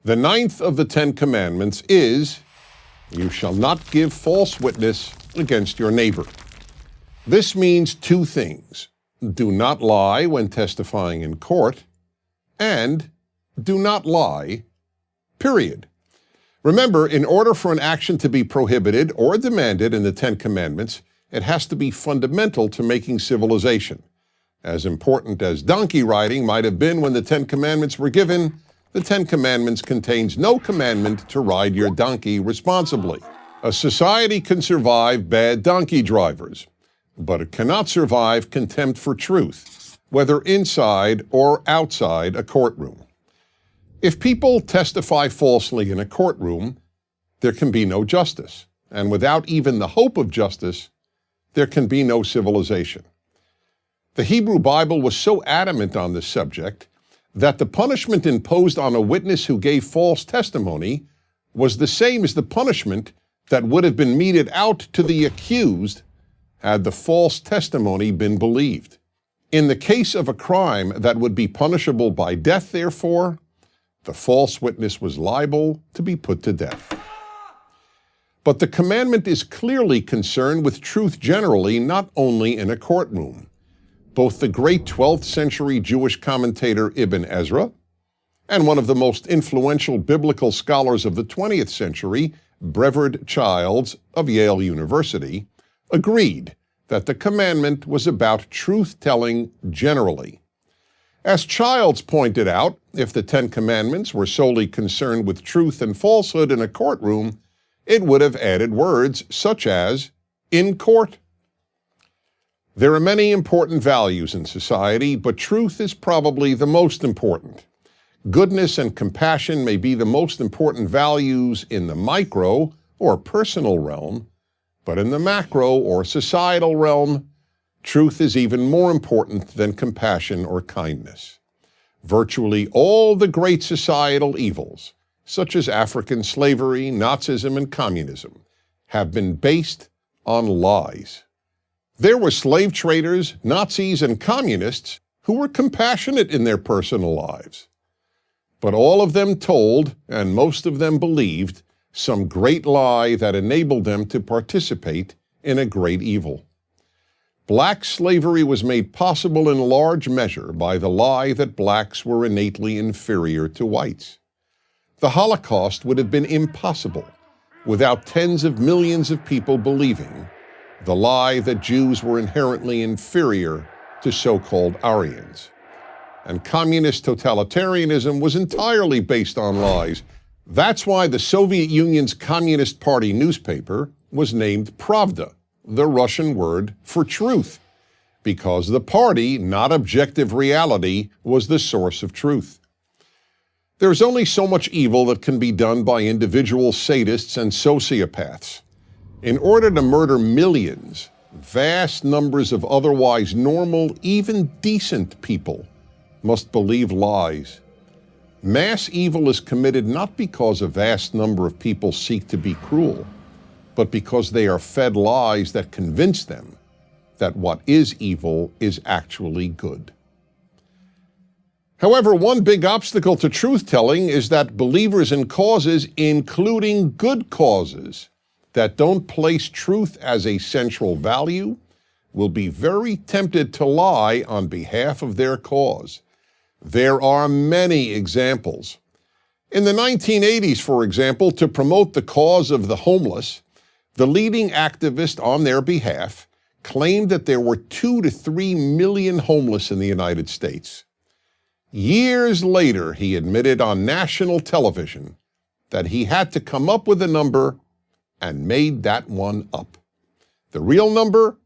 The ninth of the Ten Commandments is, "You shall not give false witness against your neighbor." This means two things. Do not lie when testifying in court, and do not lie, period. Remember, in order for an action to be prohibited or demanded in the Ten Commandments, it has to be fundamental to making civilization. As important as donkey riding might have been when the Ten Commandments were given, the Ten Commandments contains no commandment to ride your donkey responsibly. A society can survive bad donkey drivers, but it cannot survive contempt for truth, whether inside or outside a courtroom. If people testify falsely in a courtroom, there can be no justice, and without even the hope of justice, there can be no civilization. The Hebrew Bible was so adamant on this subject that the punishment imposed on a witness who gave false testimony was the same as the punishment that would have been meted out to the accused had the false testimony been believed. In the case of a crime that would be punishable by death, therefore, the false witness was liable to be put to death. But the commandment is clearly concerned with truth generally, not only in a courtroom. Both the great 12th century Jewish commentator Ibn Ezra and one of the most influential biblical scholars of the 20th century, Brevard Childs of Yale University, agreed that the commandment was about truth-telling generally. As Childs pointed out, if the Ten Commandments were solely concerned with truth and falsehood in a courtroom, it would have added words such as "in court." There are many important values in society, but truth is probably the most important. Goodness and compassion may be the most important values in the micro or personal realm, but in the macro or societal realm, truth is even more important than compassion or kindness. Virtually all the great societal evils, such as African slavery, Nazism, and communism, have been based on lies. There were slave traders, Nazis, and communists who were compassionate in their personal lives. But all of them told, and most of them believed, some great lie that enabled them to participate in a great evil. Black slavery was made possible in large measure by the lie that blacks were innately inferior to whites. The Holocaust would have been impossible without tens of millions of people believing the lie that Jews were inherently inferior to so-called Aryans. And communist totalitarianism was entirely based on lies. That's why the Soviet Union's Communist Party newspaper was named Pravda, the Russian word for truth, because the party, not objective reality, was the source of truth. There's only so much evil that can be done by individual sadists and sociopaths. In order to murder millions, vast numbers of otherwise normal, even decent people must believe lies. Mass evil is committed not because a vast number of people seek to be cruel, but because they are fed lies that convince them that what is evil is actually good. However, one big obstacle to truth-telling is that believers in causes, including good causes, that don't place truth as a central value, will be very tempted to lie on behalf of their cause. There are many examples. In the 1980s, for example, to promote the cause of the homeless, the leading activist on their behalf claimed that there were 2 to 3 million homeless in the United States. Years later, he admitted on national television that he had to come up with a number and made that one up. The real number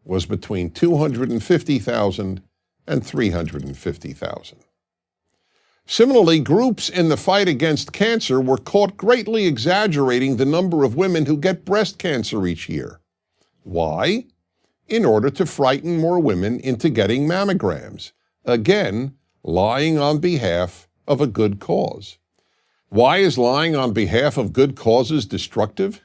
was between 250,000 and 350,000. Similarly, groups in the fight against cancer were caught greatly exaggerating the number of women who get breast cancer each year. Why? In order to frighten more women into getting mammograms. Again, lying on behalf of a good cause. Why is lying on behalf of good causes destructive?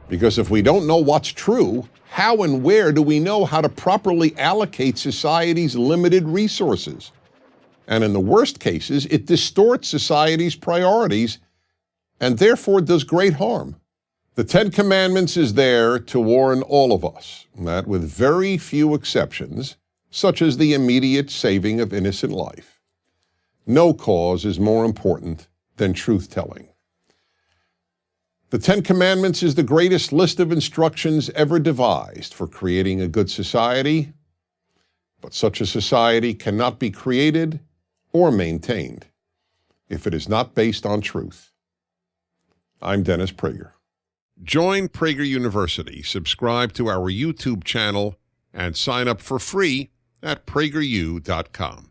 Because if we don't know what's true, how and where do we know how to properly allocate society's limited resources? And in the worst cases, it distorts society's priorities and therefore does great harm. The Ten Commandments is there to warn all of us that with very few exceptions, such as the immediate saving of innocent life, no cause is more important than truth-telling. The Ten Commandments is the greatest list of instructions ever devised for creating a good society, but such a society cannot be created or maintained if it is not based on truth. I'm Dennis Pragger. Join Prager University, subscribe to our YouTube channel, and sign up for free at PragerU.com.